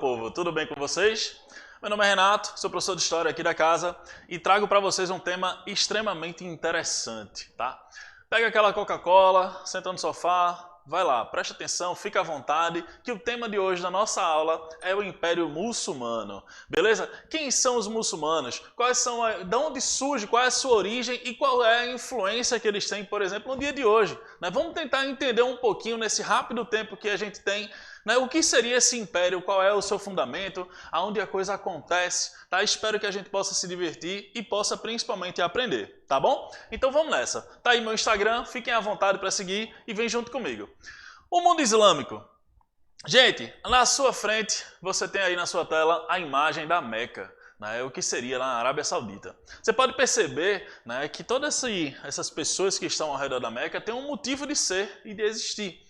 povo, tudo bem com vocês? Meu nome é Renato, sou professor de História aqui da casa e trago para vocês um tema extremamente interessante, tá? Pega aquela Coca-Cola, senta no sofá, vai lá, presta atenção, fica à vontade, que o tema de hoje da nossa aula é o Império Muçulmano, beleza? Quem são os muçulmanos? De onde surge, qual é a sua origem e qual é a influência que eles têm, por exemplo, no dia de hoje, né? Vamos tentar entender um pouquinho nesse rápido tempo que a gente tem, né, o que seria esse império, qual é o seu fundamento, aonde a coisa acontece, tá? Espero que a gente possa se divertir e possa principalmente aprender, tá bom? Então vamos nessa. Tá aí meu Instagram, fiquem à vontade para seguir e vem junto comigo. O mundo islâmico. Gente, na sua frente você tem aí na sua tela a imagem da Meca, né, o que seria na Arábia Saudita. Você pode perceber, né, que todas essas pessoas que estão ao redor da Meca têm um motivo de ser e de existir.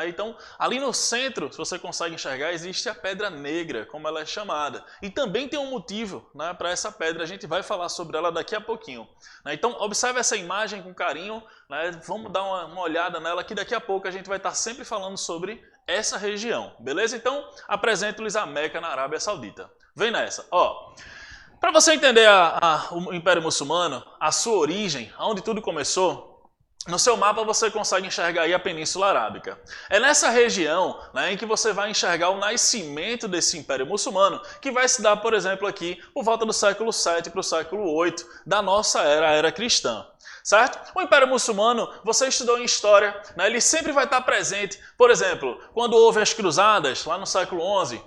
Então, ali no centro, se você consegue enxergar, existe a Pedra Negra, como ela é chamada. E também tem um motivo, né, para essa pedra, a gente vai falar sobre ela daqui a pouquinho. Então, observe essa imagem com carinho, né, vamos dar uma olhada nela, que daqui a pouco a gente vai estar sempre falando sobre essa região, beleza? Então, apresento-lhes a Meca na Arábia Saudita. Vem nessa, ó. Para você entender o Império Muçulmano, a sua origem, onde tudo começou, no seu mapa você consegue enxergar aí a Península Arábica. É nessa região, né, em que você vai enxergar o nascimento desse Império Muçulmano, que vai se dar, por exemplo, aqui por volta do século 7 para o século 8 da nossa era, a era cristã. Certo? O Império Muçulmano, você estudou em História, né, ele sempre vai estar presente, por exemplo, quando houve as Cruzadas, lá no século XI,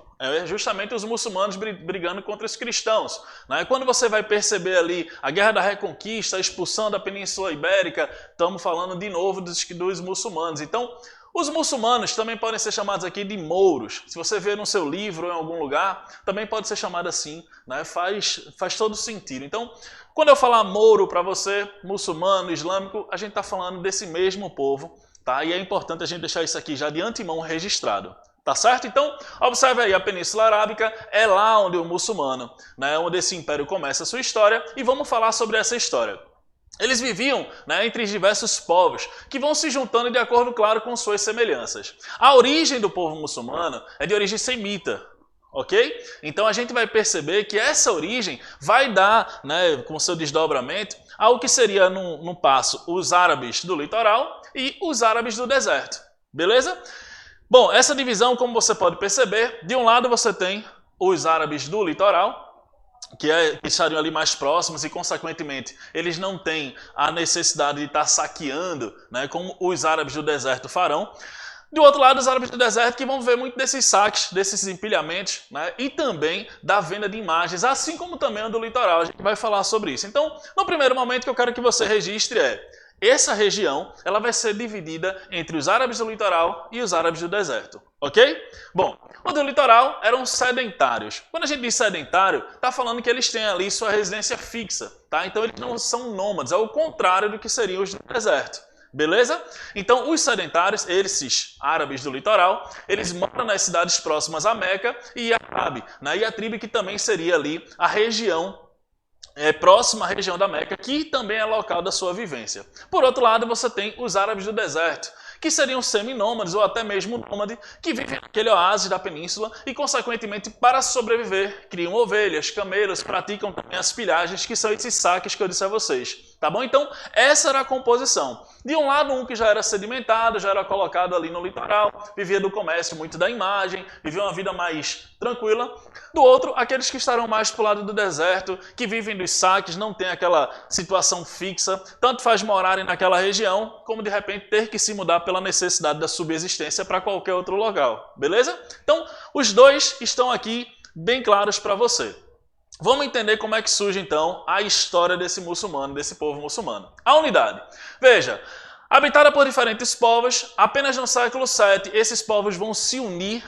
justamente os muçulmanos brigando contra os cristãos. Né? Quando você vai perceber ali a Guerra da Reconquista, a expulsão da Península Ibérica, estamos falando de novo dos muçulmanos. Então, os muçulmanos também podem ser chamados aqui de mouros. Se você vê no seu livro ou em algum lugar, também pode ser chamado assim, né? Faz todo sentido. Então, quando eu falar mouro para você, muçulmano, islâmico, a gente está falando desse mesmo povo, tá? E é importante a gente deixar isso aqui já de antemão registrado. Tá certo? Então, observe aí, a Península Arábica é lá onde o muçulmano, né, onde esse império começa a sua história, e vamos falar sobre essa história. Eles viviam, né, entre diversos povos, que vão se juntando de acordo, claro, com suas semelhanças. A origem do povo muçulmano é de origem semita, ok? Então a gente vai perceber que essa origem vai dar, né, com seu desdobramento, ao que seria, no passo, os árabes do litoral e os árabes do deserto, beleza? Bom, essa divisão, como você pode perceber, de um lado você tem os árabes do litoral, que estariam ali mais próximos e, consequentemente, eles não têm a necessidade de estar saqueando, né, como os árabes do deserto farão. Do outro lado, os árabes do deserto que vão ver muito desses saques, desses empilhamentos, né, e também da venda de imagens, assim como também o do litoral. A gente vai falar sobre isso. Então, no primeiro momento que eu quero que você registre essa região, ela vai ser dividida entre os árabes do litoral e os árabes do deserto, ok? Bom, os do litoral eram sedentários. Quando a gente diz sedentário, está falando que eles têm ali sua residência fixa, tá? Então eles não são nômades, é o contrário do que seriam os do deserto. Beleza? Então, os sedentários, esses árabes do litoral, eles moram nas cidades próximas à Meca e Yathrib, né? Yathrib que também seria ali a região próxima à região da Meca, que também é local da sua vivência. Por outro lado, você tem os árabes do deserto, que seriam seminômades ou até mesmo nômades, que vivem naquele oásis da península e, consequentemente, para sobreviver, criam ovelhas, camelos, praticam também as pilhagens, que são esses saques que eu disse a vocês. Tá bom? Então, essa era a composição. De um lado, um que já era sedimentado, já era colocado ali no litoral, vivia do comércio, muito da imagem, vivia uma vida mais tranquila. Do outro, aqueles que estarão mais para o lado do deserto, que vivem dos saques, não tem aquela situação fixa, tanto faz morarem naquela região, como de repente ter que se mudar pela necessidade da subsistência para qualquer outro local. Beleza? Então, os dois estão aqui bem claros para você. Vamos entender como é que surge, então, a história desse muçulmano, desse povo muçulmano. A unidade. Veja, habitada por diferentes povos, apenas no século VII, esses povos vão se unir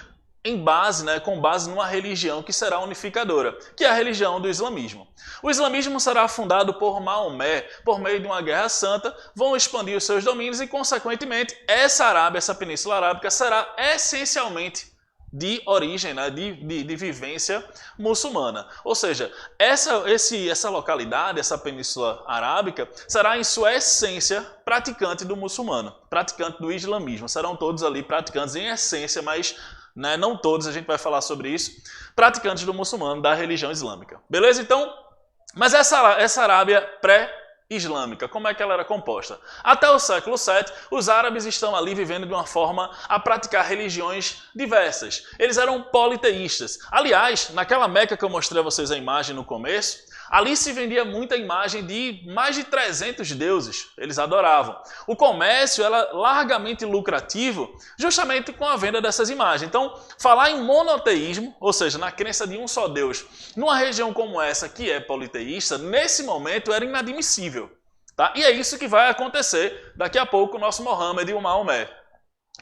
com base numa religião que será unificadora, que é a religião do islamismo. O islamismo será fundado por Maomé, por meio de uma guerra santa, vão expandir os seus domínios e, consequentemente, essa Arábia, essa Península Arábica, será essencialmente de origem, né, de vivência muçulmana. Ou seja, essa localidade, essa Península Arábica, será em sua essência praticante do muçulmano, praticante do islamismo. Serão todos ali praticantes em essência, mas né, não todos, a gente vai falar sobre isso, praticantes do muçulmano, da religião islâmica. Beleza? Então, mas essa Arábia pré-islâmica, como é que ela era composta? Até o século VII, os árabes estão ali vivendo de uma forma a praticar religiões diversas. Eles eram politeístas. Aliás, naquela Meca que eu mostrei a vocês a imagem no começo, ali se vendia muita imagem de mais de 300 deuses, eles adoravam. O comércio era largamente lucrativo justamente com a venda dessas imagens. Então, falar em monoteísmo, ou seja, na crença de um só Deus, numa região como essa que é politeísta, nesse momento era inadmissível. Tá? E é isso que vai acontecer daqui a pouco o nosso Mohammed e o Maomé,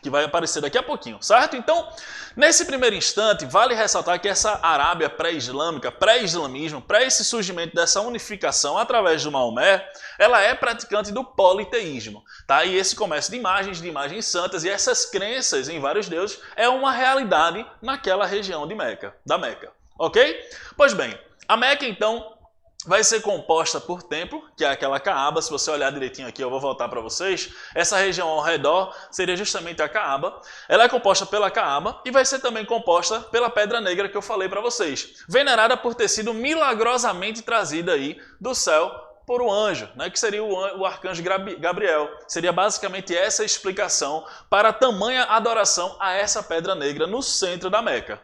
que vai aparecer daqui a pouquinho, certo? Então, nesse primeiro instante, vale ressaltar que essa Arábia pré-islâmica, pré-islamismo, pré esse surgimento dessa unificação através do Maomé, ela é praticante do politeísmo, tá? E esse comércio de imagens santas e essas crenças em vários deuses é uma realidade naquela região de Meca, da Meca, ok? Pois bem, a Meca, então, vai ser composta por templo, que é aquela Caaba. Se você olhar direitinho aqui, eu vou voltar para vocês. Essa região ao redor seria justamente a Caaba. Ela é composta pela Caaba e vai ser também composta pela Pedra Negra que eu falei para vocês, venerada por ter sido milagrosamente trazida aí do céu por um anjo, né, que seria o arcanjo Gabriel. Seria basicamente essa a explicação para tamanha adoração a essa Pedra Negra no centro da Meca.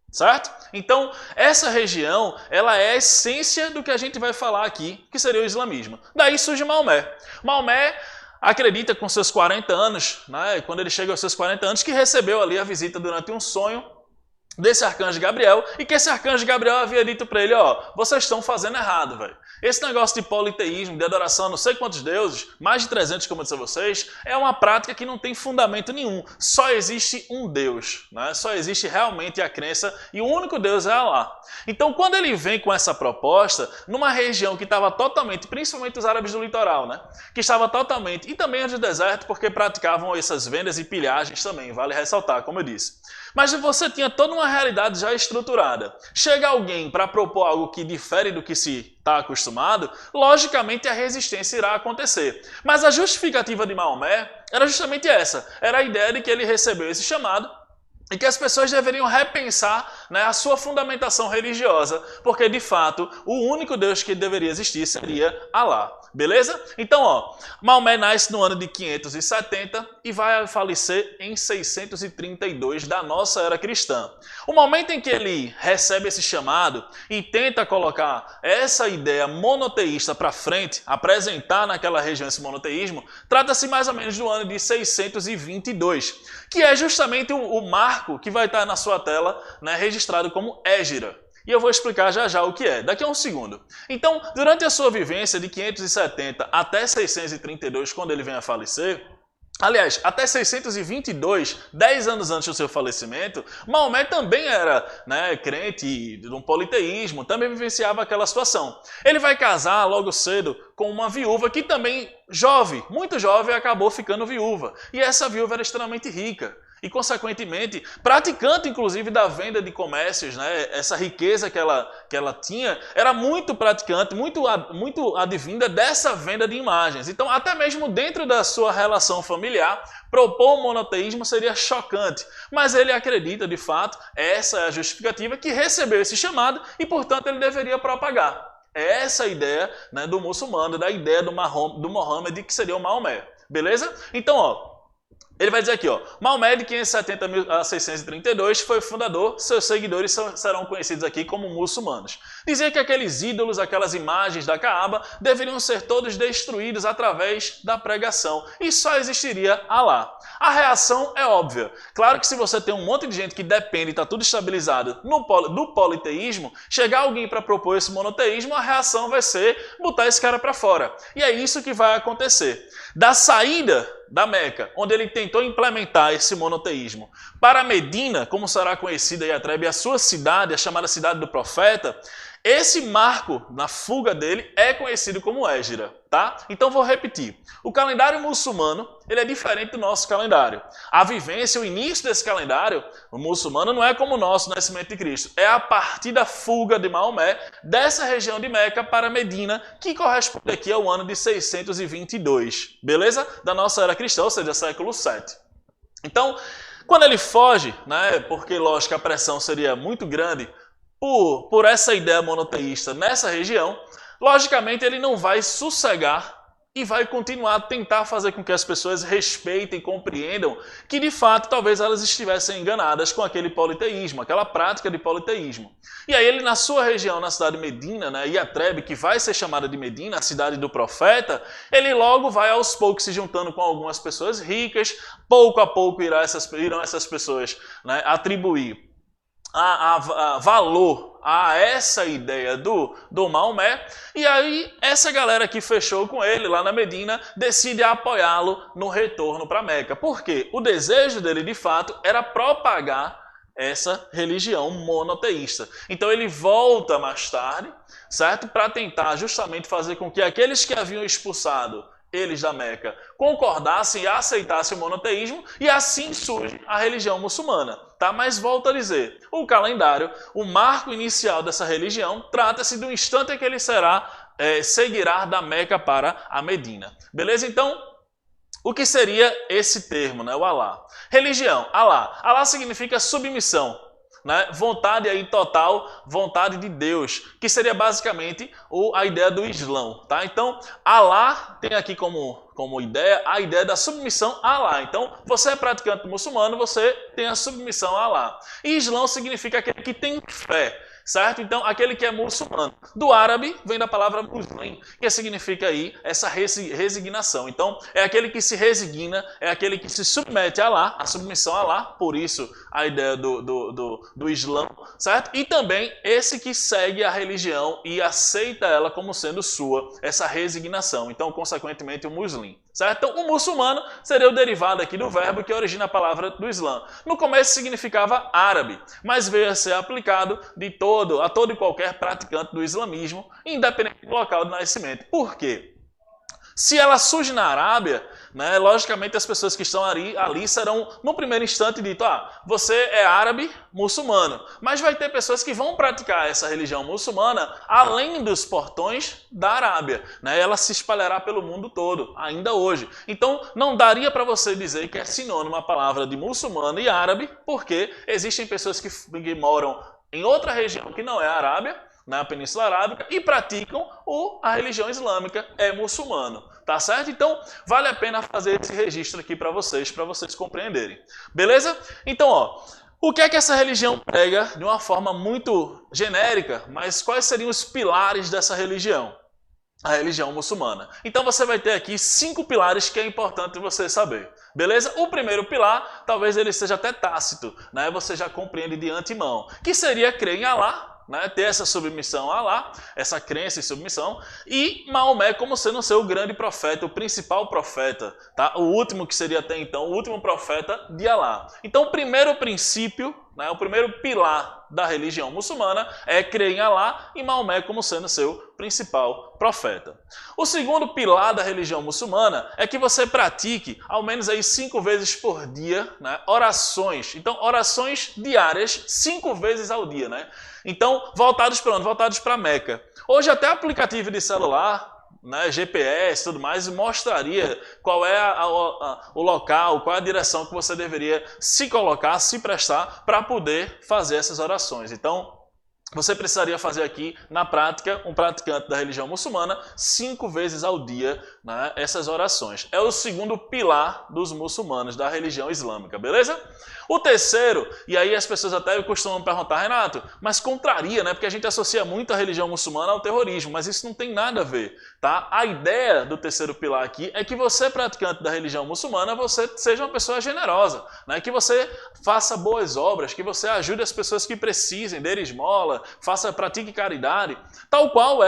Certo? Então, essa região, ela é a essência do que a gente vai falar aqui, que seria o islamismo. Daí surge Maomé. Maomé acredita com seus 40 anos, né, quando ele chega aos seus 40 anos, que recebeu ali a visita durante um sonho desse arcanjo Gabriel, e que esse arcanjo Gabriel havia dito para ele, ó, vocês estão fazendo errado, velho. Esse negócio de politeísmo, de adoração a não sei quantos deuses, mais de 300, como eu disse a vocês, é uma prática que não tem fundamento nenhum. Só existe um Deus, né? Só existe realmente a crença e o único Deus é Allah. Então, quando ele vem com essa proposta, numa região que estava totalmente, principalmente os árabes do litoral, né? Que estava totalmente, e também os do deserto, porque praticavam essas vendas e pilhagens também, vale ressaltar, como eu disse. Mas você tinha toda uma realidade já estruturada. Chega alguém para propor algo que difere do que se está acostumado, logicamente a resistência irá acontecer. Mas a justificativa de Maomé era justamente essa. Era a ideia de que ele recebeu esse chamado e que as pessoas deveriam repensar, né, a sua fundamentação religiosa, porque de fato o único Deus que deveria existir seria Allah. Beleza? Então, ó, Maomé nasce no ano de 570 e vai falecer em 632 da nossa era cristã. O momento em que ele recebe esse chamado e tenta colocar essa ideia monoteísta para frente, apresentar naquela região esse monoteísmo, trata-se mais ou menos do ano de 622, que é justamente o marco que vai estar na sua tela, né, registrado como Égira. E eu vou explicar já já o que é, daqui a um segundo. Então, durante a sua vivência de 570 até 632, quando ele vem a falecer, aliás, até 622, 10 anos antes do seu falecimento, Maomé também era, né, crente de um politeísmo, também vivenciava aquela situação. Ele vai casar logo cedo com uma viúva que também, jovem, muito jovem, acabou ficando viúva. E essa viúva era extremamente rica. E, consequentemente, praticante, inclusive, da venda de comércios, né? Essa riqueza que ela tinha era muito praticante, muito advinda dessa venda de imagens. Então, até mesmo dentro da sua relação familiar, propor o monoteísmo seria chocante. Mas ele acredita, de fato, essa é a justificativa, que recebeu esse chamado e, portanto, ele deveria propagar. É essa a ideia, né, do muçulmano, da ideia do Mohammed, que seria o Maomé. Beleza? Então, ó, ele vai dizer aqui, ó, Maomé de 570 a 632 foi o fundador, seus seguidores serão conhecidos aqui como muçulmanos. Dizia que aqueles ídolos, aquelas imagens da Caaba, deveriam ser todos destruídos através da pregação e só existiria Allah. A reação é óbvia. Claro que se você tem um monte de gente que depende e está tudo estabilizado do politeísmo, chegar alguém para propor esse monoteísmo, a reação vai ser botar esse cara para fora. E é isso que vai acontecer. Da saída da Meca, onde ele tentou implementar esse monoteísmo, para Medina, como será conhecida Yatreb, a sua cidade, a chamada cidade do profeta, esse marco na fuga dele é conhecido como Égira, tá? Então vou repetir. O calendário muçulmano, ele é diferente do nosso calendário. A vivência, o início desse calendário, o muçulmano não é como o nosso nascimento de Cristo. É a partir da fuga de Maomé dessa região de Meca para Medina, que corresponde aqui ao ano de 622, beleza? Da nossa era cristã, ou seja, século VII. Então, Quando ele foge, né, porque lógico a pressão seria muito grande por essa ideia monoteísta nessa região, logicamente ele não vai sossegar e vai continuar a tentar fazer com que as pessoas respeitem e compreendam que, de fato, talvez elas estivessem enganadas com aquele politeísmo, aquela prática de politeísmo. E aí ele, na sua região, na cidade de Medina, né, Iatrebe, que vai ser chamada de Medina, a cidade do profeta, ele logo vai aos poucos se juntando com algumas pessoas ricas, pouco a pouco irão essas pessoas, né, atribuir a valor a essa ideia do Maomé, e aí essa galera que fechou com ele lá na Medina decide apoiá-lo no retorno para Meca. Por quê? O desejo dele de fato era propagar essa religião monoteísta. Então ele volta mais tarde, certo? Para tentar justamente fazer com que aqueles que haviam expulsado eles da Meca concordassem e aceitassem o monoteísmo, e assim surge a religião muçulmana. Tá? Mas volto a dizer, o calendário, o marco inicial dessa religião, trata-se do instante em que ele seguirá da Meca para a Medina. Beleza? Então, o que seria esse termo, né? O Alá? Religião, Alá. Alá significa submissão. Né? Vontade aí total, vontade de Deus, que seria basicamente a ideia do Islã. Tá? Então, Alá tem aqui como ideia a ideia da submissão a Alá. Então, você é praticante muçulmano, você tem a submissão a Alá. E Islã significa aquele que tem fé. Certo? Então, aquele que é muçulmano. Do árabe vem da palavra muslim, que significa aí essa resignação. Então, é aquele que se resigna, é aquele que se submete a Allah, a submissão a Allah, por isso a ideia do Islã, certo? E também esse que segue a religião e aceita ela como sendo sua, essa resignação. Então, consequentemente, o muslim. Certo? Então, o muçulmano seria o derivado aqui do verbo que origina a palavra do Islã. No começo significava árabe, mas veio a ser aplicado a todo e qualquer praticante do islamismo, independente do local de nascimento. Por quê? Se ela surge na Arábia, né, logicamente as pessoas que estão ali serão, no primeiro instante, dito, você é árabe, muçulmano. Mas vai ter pessoas que vão praticar essa religião muçulmana além dos portões da Arábia. Né? Ela se espalhará pelo mundo todo, ainda hoje. Então, não daria para você dizer que é sinônimo a palavra de muçulmano e árabe, porque existem pessoas que moram em outra região que não é a Arábia, na Península Arábica, e praticam a religião islâmica, é muçulmano. Tá certo? Então, vale a pena fazer esse registro aqui para vocês compreenderem. Beleza? Então, o que é que essa religião prega de uma forma muito genérica, mas quais seriam os pilares dessa religião? A religião muçulmana. Então você vai ter aqui 5 pilares que é importante você saber. Beleza? O primeiro pilar, talvez ele seja até tácito, né? Você já compreende de antemão, que seria crer em Alá, né? Ter essa submissão a Alá, essa crença e submissão, e Maomé como sendo o seu grande profeta, o principal profeta, tá? O último que seria até então, o último profeta de Alá. Então o primeiro princípio, né? O primeiro pilar da religião muçulmana é crer em Alá e Maomé como sendo seu principal profeta. O segundo pilar da religião muçulmana é que você pratique ao menos aí 5 vezes por dia, né, orações. Então, orações diárias 5 vezes ao dia, né? Então, voltados para onde? Voltados para Meca. Hoje até aplicativo de celular, né, GPS e tudo mais, mostraria qual é o local, qual é a direção que você deveria se colocar, se prestar para poder fazer essas orações. Então, você precisaria fazer aqui, na prática, um praticante da religião muçulmana, 5 vezes ao dia, né, essas orações. É o segundo pilar dos muçulmanos, da religião islâmica, beleza? O terceiro, e aí as pessoas até costumam perguntar, Renato, mas contraria, né? Porque a gente associa muito a religião muçulmana ao terrorismo, mas isso não tem nada a ver, tá? A ideia do terceiro pilar aqui é que você, praticante da religião muçulmana, você seja uma pessoa generosa, né? Que você faça boas obras, que você ajude as pessoas que precisem, dê esmola, pratique caridade, tal qual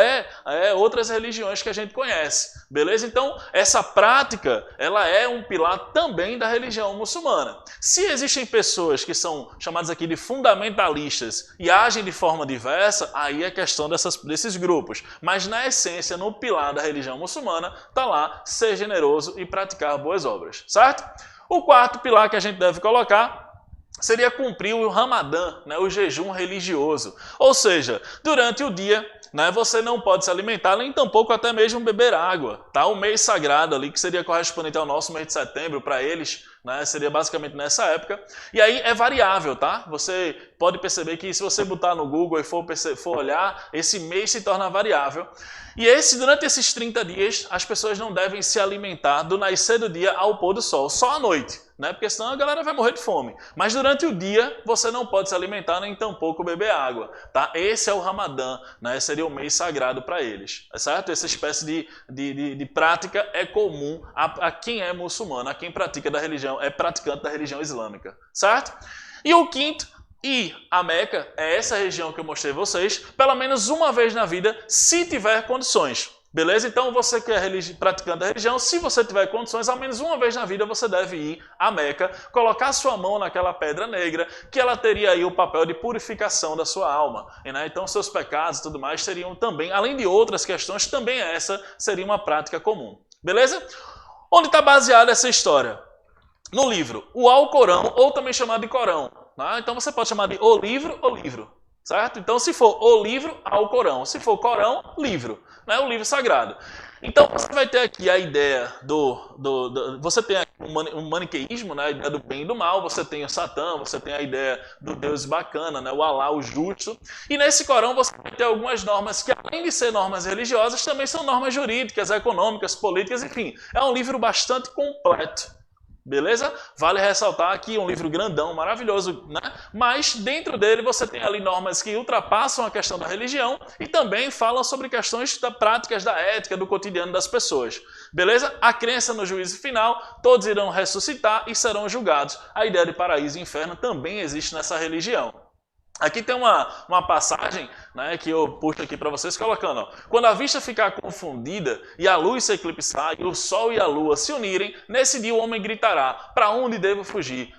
outras religiões que a gente conhece, beleza? Então, essa prática, ela é um pilar também da religião muçulmana. Se existem pessoas que são chamadas aqui de fundamentalistas e agem de forma diversa, aí é questão desses grupos. Mas na essência, no pilar da religião muçulmana, está lá ser generoso e praticar boas obras, certo? O quarto pilar que a gente deve colocar seria cumprir o Ramadã, né, o jejum religioso. Ou seja, durante o dia, né, você não pode se alimentar, nem tampouco até mesmo beber água. Tá? O mês sagrado ali, que seria correspondente ao nosso mês de setembro, para eles, né? Seria basicamente nessa época. E aí é variável, tá? Você pode perceber que se você botar no Google e for olhar, esse mês se torna variável. E durante esses 30 dias, as pessoas não devem se alimentar do nascer do dia ao pôr do sol, só à noite, né? Porque senão a galera vai morrer de fome. Mas durante o dia, você não pode se alimentar nem tampouco beber água, tá? Esse é o Ramadã, né? Seria o mês sagrado para eles, certo? Essa espécie de prática é comum a quem é muçulmano, a quem pratica da religião, é praticante da religião islâmica, certo? E o quinto, ir a Meca, é essa região que eu mostrei a vocês, pelo menos uma vez na vida, se tiver condições. Beleza? Então você que é praticante da religião, se você tiver condições, ao menos uma vez na vida você deve ir a Meca, colocar sua mão naquela pedra negra, que ela teria aí o papel de purificação da sua alma. Né? Então seus pecados e tudo mais seriam também, além de outras questões, também essa seria uma prática comum. Beleza? Onde está baseada essa história? No livro O Alcorão, ou também chamado de Corão. Né? Então você pode chamar de o livro, certo? Então se for o livro, Alcorão. Se for Corão, livro. Né? O livro sagrado. Então você vai ter aqui a ideia você tem aqui um maniqueísmo, né? A ideia do bem e do mal, você tem o Satã, você tem a ideia do Deus bacana, né? O Alá, o justo. E nesse Corão você vai ter algumas normas que, além de ser normas religiosas, também são normas jurídicas, econômicas, políticas, enfim. É um livro bastante completo. Beleza? Vale ressaltar aqui um livro grandão, maravilhoso, né? Mas dentro dele você tem ali normas que ultrapassam a questão da religião e também falam sobre questões da práticas da ética, do cotidiano das pessoas. Beleza? A crença no juízo final, todos irão ressuscitar e serão julgados. A ideia de paraíso e inferno também existe nessa religião. Aqui tem uma passagem, né, que eu puxo aqui para vocês colocando. Ó, quando a vista ficar confundida e a luz se eclipsar e o sol e a lua se unirem, nesse dia o homem gritará, para onde devo fugir?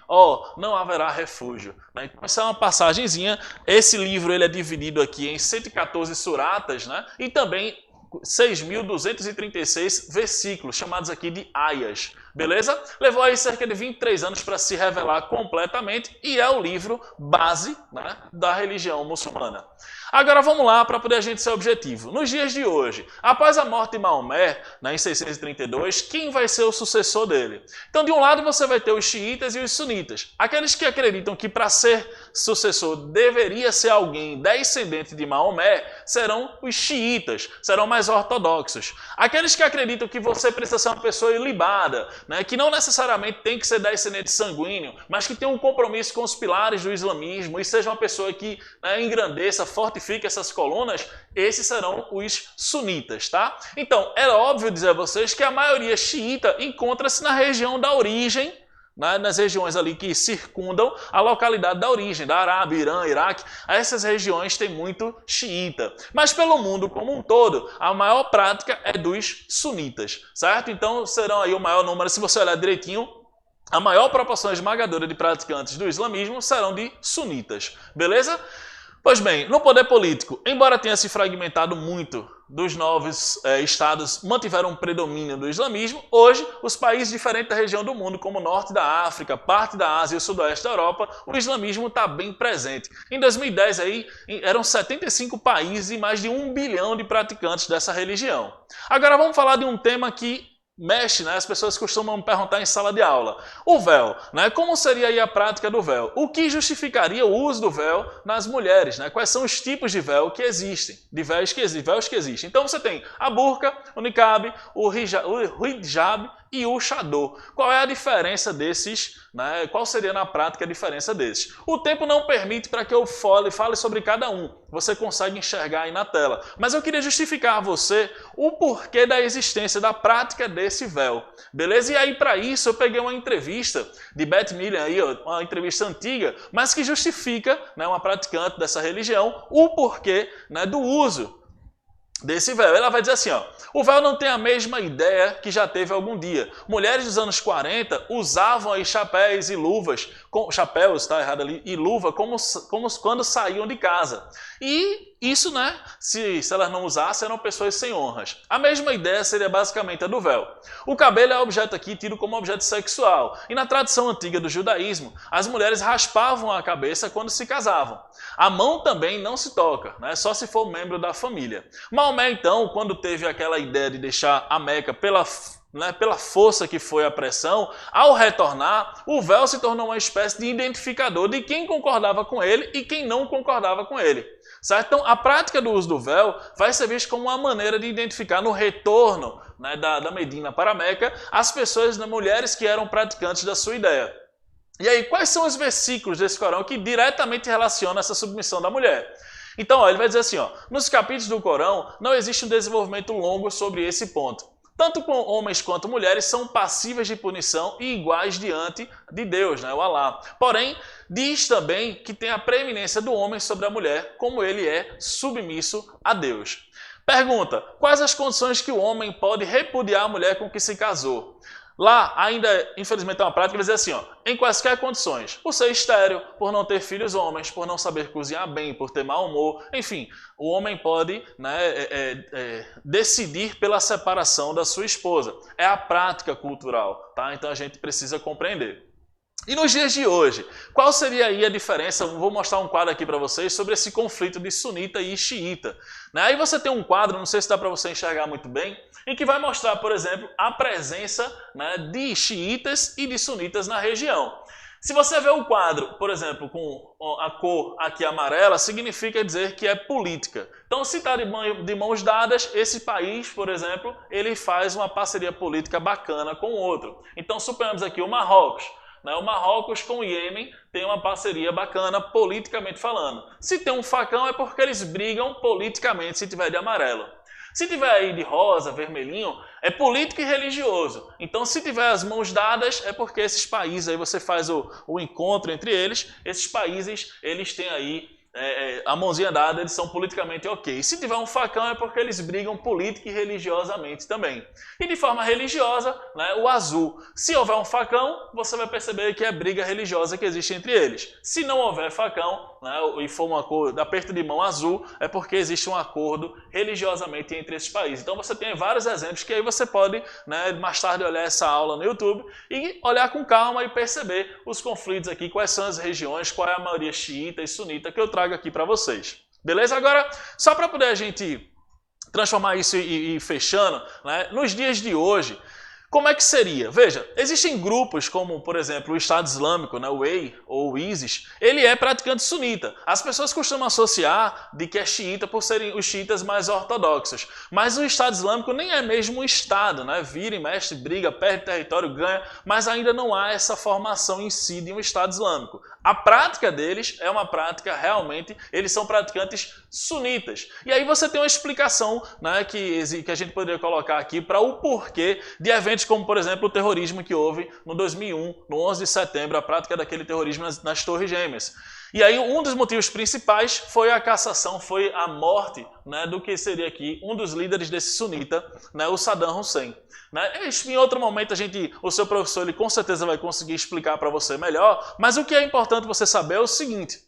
Não haverá refúgio. Né? Então essa é uma passagenzinha. Esse livro ele é dividido aqui em 114 suratas, né, e também 6.236 versículos, chamados aqui de aias. Beleza? Levou aí cerca de 23 anos para se revelar completamente e é o livro base, né, da religião muçulmana. Agora vamos lá para poder a gente ser objetivo. Nos dias de hoje, após a morte de Maomé, né, em 632, quem vai ser o sucessor dele? Então, de um lado você vai ter os xiitas e os sunitas. Aqueles que acreditam que para ser sucessor deveria ser alguém descendente de Maomé serão os xiitas, serão mais ortodoxos. Aqueles que acreditam que você precisa ser uma pessoa ilibada, né, que não necessariamente tem que ser descendente sanguíneo, mas que tem um compromisso com os pilares do islamismo e seja uma pessoa que, né, engrandeça, fortifique essas colunas, esses serão os sunitas, tá? Então, é óbvio dizer a vocês que a maioria xiita encontra-se na região da origem, né, nas regiões ali que circundam a localidade da origem, da Arábia, Irã, Iraque. Essas regiões têm muito xiita. Mas pelo mundo como um todo, a maior prática é dos sunitas, certo? Então serão aí o maior número, se você olhar direitinho, a maior proporção esmagadora de praticantes do islamismo serão de sunitas, beleza? Pois bem, no poder político, embora tenha se fragmentado muito, dos novos estados mantiveram um predomínio do islamismo, hoje os países diferentes da região do mundo, como o norte da África, parte da Ásia e o sudoeste da Europa, o islamismo está bem presente. Em 2010 aí, eram 75 países e mais de 1 bilhão de praticantes dessa religião. Agora vamos falar de um tema que mexe, né? As pessoas costumam me perguntar em sala de aula. O véu, né? Como seria aí a prática do véu? O que justificaria o uso do véu nas mulheres? Né? Quais são os tipos de véu que existem? De véus que existem. Então você tem a burca, o niqab, o hijab e o chador. Qual é a diferença desses? Né? Qual seria na prática a diferença desses? O tempo não permite para que eu fale sobre cada um. Você consegue enxergar aí na tela. Mas eu queria justificar a você o porquê da existência da prática desse véu. Beleza? E aí para isso eu peguei uma entrevista de Beth Millian, aí, uma entrevista antiga, mas que justifica, né, uma praticante dessa religião, o porquê, né, do uso desse véu. Ela vai dizer assim, ó, o véu não tem a mesma ideia que já teve algum dia. Mulheres dos anos 40 usavam aí chapéus e luvas, chapéus, tá errado ali, e luva, como quando saíam de casa. E isso, né, se elas não usassem, eram pessoas sem honras. A mesma ideia seria basicamente a do véu. O cabelo é objeto aqui tido como objeto sexual. E na tradição antiga do judaísmo, as mulheres raspavam a cabeça quando se casavam. A mão também não se toca, né, só se for membro da família. Maomé, então, quando teve aquela ideia de deixar a Meca né, pela força que foi a pressão, ao retornar, o véu se tornou uma espécie de identificador de quem concordava com ele e quem não concordava com ele. Certo? Então, a prática do uso do véu vai ser vista como uma maneira de identificar no retorno, né, da Medina para Meca as pessoas, né, mulheres que eram praticantes da sua ideia. E aí, quais são os versículos desse Corão que diretamente relacionam essa submissão da mulher? Então, ó, ele vai dizer assim, ó, nos capítulos do Corão não existe um desenvolvimento longo sobre esse ponto. Tanto homens quanto mulheres são passíveis de punição e iguais diante de Deus, né, o Alá. Porém, diz também que tem a preeminência do homem sobre a mulher, como ele é submisso a Deus. Pergunta, quais as condições que o homem pode repudiar a mulher com que se casou? Lá, ainda, infelizmente, é uma prática, ele diz assim, ó, em quaisquer condições, por ser estéril, por não ter filhos homens, por não saber cozinhar bem, por ter mau humor, enfim, o homem pode, né, decidir pela separação da sua esposa. É a prática cultural, tá? Então a gente precisa compreender. E nos dias de hoje, qual seria aí a diferença? Vou mostrar um quadro aqui para vocês sobre esse conflito de sunita e xiita. Aí você tem um quadro, não sei se dá para você enxergar muito bem, em que vai mostrar, por exemplo, a presença, né, de xiitas e de sunitas na região. Se você vê o quadro, por exemplo, com a cor aqui amarela, significa dizer que é política. Então, se está de mãos dadas, esse país, por exemplo, ele faz uma parceria política bacana com o outro. Então, suponhamos aqui o Marrocos. O Marrocos com o Iêmen tem uma parceria bacana politicamente falando. Se tem um facão é porque eles brigam politicamente se tiver de amarelo. Se tiver aí de rosa, vermelhinho, é político e religioso. Então, se tiver as mãos dadas, é porque esses países, aí você faz o encontro entre eles, esses países, eles têm aí a mãozinha dada, eles são politicamente ok. Se tiver um facão é porque eles brigam política e religiosamente também. E de forma religiosa, né, o azul. Se houver um facão, você vai perceber que é briga religiosa que existe entre eles. Se não houver facão, né, e for um acordo, aperto de mão azul, é porque existe um acordo religiosamente entre esses países. Então você tem vários exemplos que aí você pode, né, mais tarde olhar essa aula no YouTube e olhar com calma e perceber os conflitos aqui, quais são as regiões, qual é a maioria xiita e sunita que eu trago aqui para vocês. Beleza? Agora, só para poder a gente transformar isso e ir fechando, né, nos dias de hoje, como é que seria? Veja, existem grupos como, por exemplo, o Estado Islâmico, né, o EI ou o ISIS, ele é praticante sunita. As pessoas costumam associar de que é xiita por serem os xiitas mais ortodoxos. Mas o Estado Islâmico nem é mesmo um Estado, né? Vira e mexe, briga, perde território, ganha, mas ainda não há essa formação em si de um Estado Islâmico. A prática deles é uma prática realmente, eles são praticantes sunitas. E aí você tem uma explicação, né, que a gente poderia colocar aqui para o porquê de eventos como, por exemplo, o terrorismo que houve no 2001, no 11 de setembro, a prática daquele terrorismo nas Torres Gêmeas. E aí um dos motivos principais foi a cassação, foi a morte, né, do que seria aqui um dos líderes desse sunita, né, o Saddam Hussein. Em outro momento o seu professor ele com certeza vai conseguir explicar para você melhor, mas o que é importante você saber é o seguinte: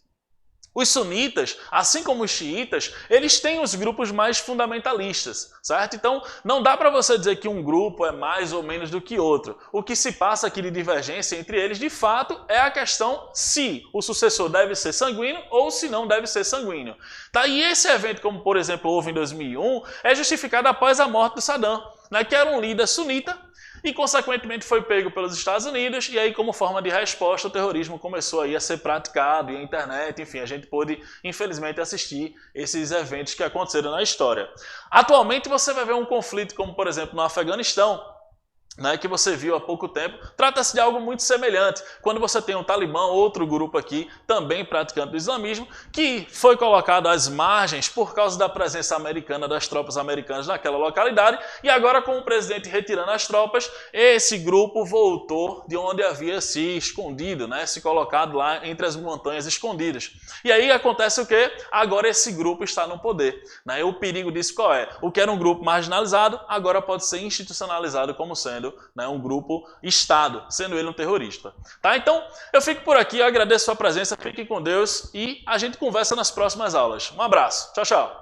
os sunitas, assim como os xiitas, eles têm os grupos mais fundamentalistas, certo? Então, não dá para você dizer que um grupo é mais ou menos do que outro. O que se passa aqui de divergência entre eles, de fato, é a questão se o sucessor deve ser sanguíneo ou se não deve ser sanguíneo. Tá? E esse evento, como por exemplo houve em 2001, é justificado após a morte do Saddam, né, que era um líder sunita, e consequentemente foi pego pelos Estados Unidos, e aí como forma de resposta o terrorismo começou aí a ser praticado, e a internet, enfim, a gente pôde infelizmente assistir esses eventos que aconteceram na história. Atualmente você vai ver um conflito como por exemplo no Afeganistão, né, que você viu há pouco tempo, trata-se de algo muito semelhante, quando você tem um Talibã, outro grupo aqui, também praticante do islamismo, que foi colocado às margens por causa da presença americana, das tropas americanas naquela localidade, e agora com o presidente retirando as tropas, esse grupo voltou de onde havia se escondido, né, se colocado lá entre as montanhas escondidas. E aí acontece o quê? Agora esse grupo está no poder. Né, o perigo disso qual é? O que era um grupo marginalizado, agora pode ser institucionalizado como sendo, né, um grupo Estado, sendo ele um terrorista. Tá? Então, eu fico por aqui, eu agradeço a sua presença, fiquem com Deus e a gente conversa nas próximas aulas. Um abraço, tchau, tchau.